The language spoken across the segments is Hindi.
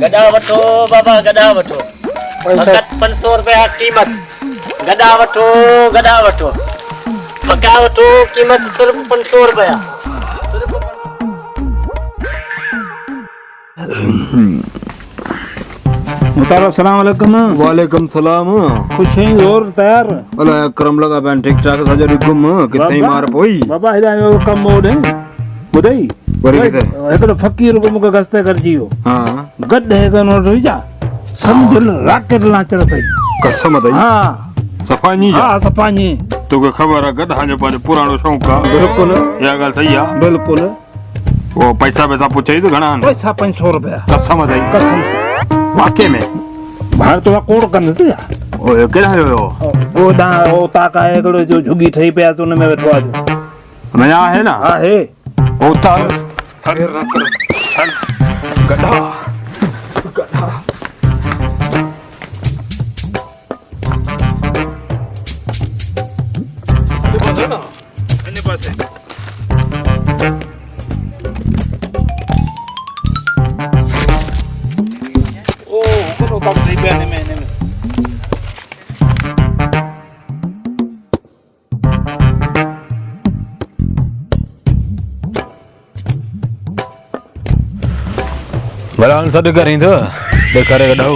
गदा वठो बाबा गदा वठो फकत 500 रुपया कीमत गदा वठो पका वठो कीमत सिर्फ 500 रुपया मुतारफ सलाम अलैकुम। वालेकुम सलाम। खुश हैं और तैयार अला करम लगा बैन ठीक ठाक सजरी गुम किथे मार पोई बाबा हिदा कम मोड है बुधाई वरी किथे एकड़ो फकीर को मुके गस्ते कर जियो हां गड है कनो रोजा समझल रॉकेट लांचर थई कसम दई हां सफानी जा हां सफानी तोके खबर है गधा जो पांच पुरानो शौक का बिल्कुल या गल सही है बिल्कुल वो पैसा पूछे तो घणा पैसा 500 रुपया कसम दई कसम से वाकई में बाहर तो कोड कन से ओ केड़ा हो ओ दा ओ ताका एकड़ो जो झुगी ठई पे तो ने में बैठो आज मैं है ना हां है ओ ताल हर गधा भला सॾु करीं थो ॾेखारे कढाओ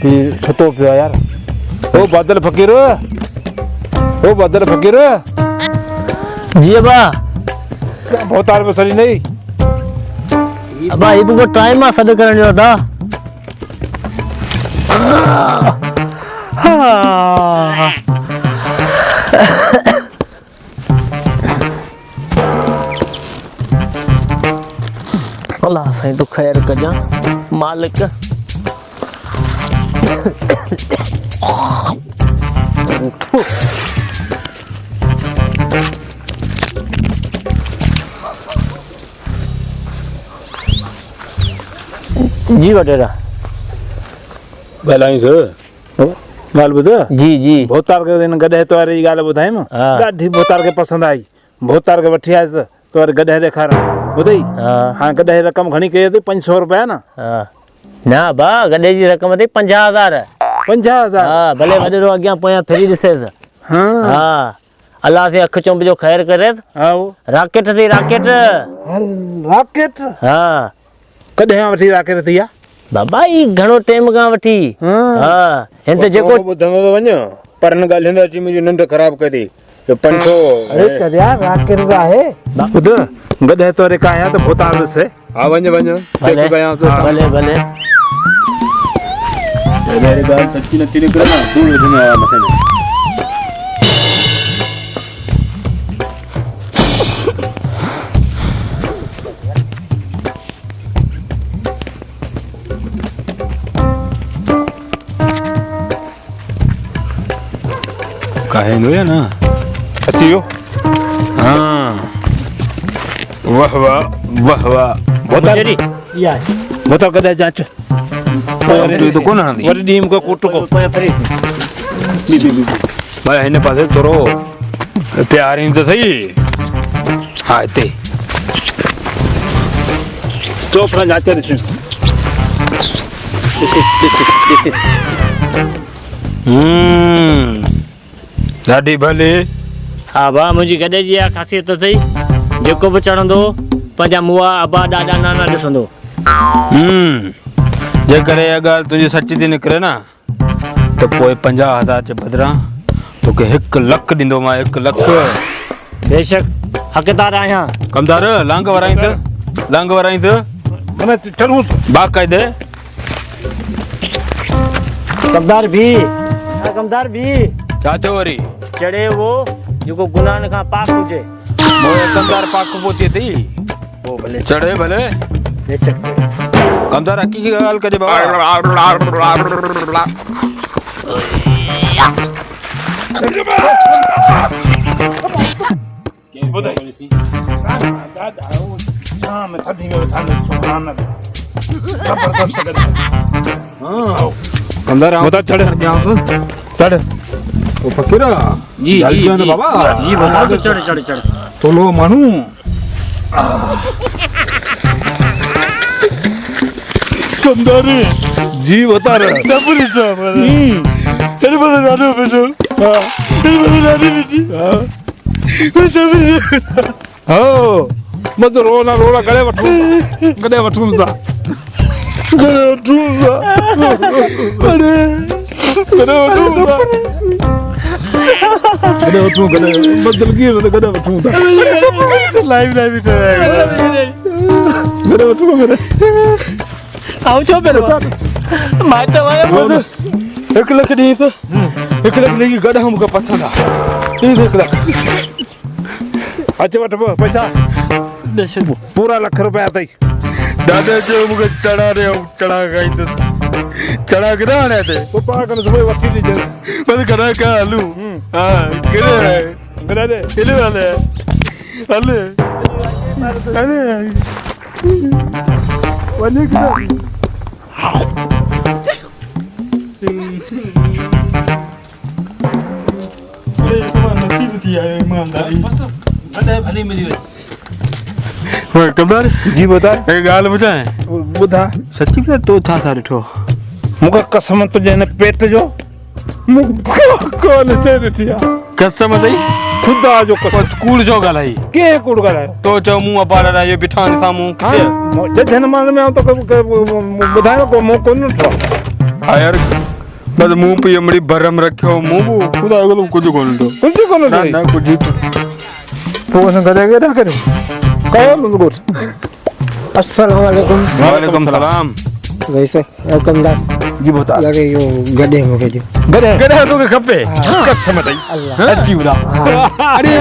भी छतो पियो यार ओ बादल फकीर जी अबा बहुत तार में सरी नहीं अबा ये को टाइम आ सद करण जो दा अल्लाह साईं तो खैर कजा मालिक जी वडेरा भलाई सर गाल बुधा जी जी भोतार के दिन गडे तोरे गाल बुधाई म गाडी भोतार के पसंद आई भोतार के वठी आस तोरे गडे देखार बुधई हां गडे रकम घणी कही थी 500 रुपया ना ना बा गडे जी रकम थी 50000 50000 हां भले वडेरो अग्या पोया फेरी दिसेस हां हां अल्लाह से अख चुंब जो खैर करे आओ रॉकेट थी रॉकेट रॉकेट हां कदे वठी रॉकेट थिया बाबा ई घणो टाइम का वठी हां हिन जेको ॿुधंदो तो वञ पर न ॻाल्हि हिन अची मुंहिंजी निंड ख़राब कई थी 500 अरे चरिया रॉकेट का है बुध गडे तोरे का आया तो भोतार से हा वञ भले कयां तो भले भले मेरी ॻाल्हि सच्ची नथी निकिरे न तूं विझंदो आहियां मथे में काहे नो या ना अचियो हाँ वाह वाह भोतार या भोतार कदे जांच तो कौन हणंदी वरी डीम को कुट को पोया फेरी भाई हिन पासे थोरो प्यारी तो सही हाँ हिते चोपड़ा जांच ॾिस ॾाढी भले हा बा मुंहिंजी गॾे जी आहे ख़ासियत अथई जेको बि चढ़ंदो पंहिंजा मुआ अबा ॾाॾा नाना ॾिसंदो जेकॾहिं इहा ॻाल्हि तुंहिंजी सची थी निकिरे न त पोइ 50,000 जे बदिरां तोखे 1 लख ॾींदो मां 1 लख बेशक हक़दार आहियां कमदार लांग वराईंस मने चलूस बाक़ाइदे कमदार भी कमदार भी छा थियो वरी चढ़े वो जेको गुनाहनि खां पाक हुजे मोए कमदार पाक पहुची थी वो भले चढ़े भले बेशक कमदार हक़ीक़ी ॻाल्हि कजे बाबा शाम थधी में थाने सुभान जबरदस्त गड हां कमदार बता चढ़ चढ़ ओ फकीरा जी जी जी बाबा जी बाबा चढ़ चढ़ चढ़ तो लो मानू कमदारी जी बता रहा डबल चावल तेरे बड़े दादू बेटो तेरे बड़े दादी बेटी मैं सब हो मत रोना रोना गले वठूं सा गले वठूं सा बदल की गले वठूं सा लाइव गले वठूं मेरे आओ छो मेरो माता वाया 1 लाख दी तो 1 लाख लेगी गधा हमको पसंद आ 1 लाख अच्छा वठ पैसा पूरा लाख रुपया अथई दादा जो मुझे चढ़ा रहे हो चढ़ा गई तो चढ़ा के ना आने थे वो पागल से वही वच्ची लीजिए बस करा का आलू हाँ गिरे मेरा दे इले वाले अले अले वाले किधर ये तुम्हारा नसीब थी यार ईमानदारी अरे भली मिली ओए कमदार जी बता एक गाल बुझाए बुधा सच्ची में तो था सारे ठो मुका कसम तुझे ने पेट जो मुको कौन से रटिया कसम दई खुदा जो कसम कूड़ जो गलाई के कुड़ गला तो जो मुंह अपाड़ा रहा ये बिठान सामू किसे जे धन मान में तो बुधायो को मो कोन छो हाँ यार बस मुंह पे अमड़ी भरम रखो मुंह खुदा अगलो कुछ कोन दो कुछ कोन ना ना कुछ फोन करेगा ना करो कौन गुड अस्सलाम वालेकुम वालेकुम सलाम वैसे कमदार जी बता लगे यो गड्ढे में के जो गरे गधा तो के खपे कसम दई सच्ची बता अरे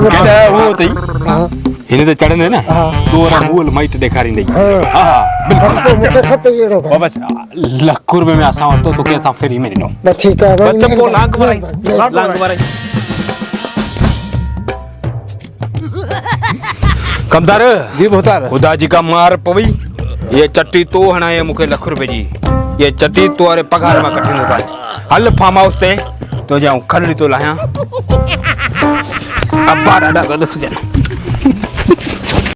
गधा वो तई हां इन्हें तो चढ़ने ना तोरा मूल माइट दिखारी नहीं हां तो मुझे खपे ये रो बस लाख रुपए में आसा तो कैसा फ्री में नो बस ठीक है बच्चा को लांग मारे कमदार जी बता खुदा जी का मार पवी ये चट्टी तो हना है मुके लाख रुपए जी ये चट्टी तो अरे पगार में कठिन हो पाए हल फार्म हाउस ते तो जाऊं खलड़ी तो लाया अब बाड़ा दा दस जना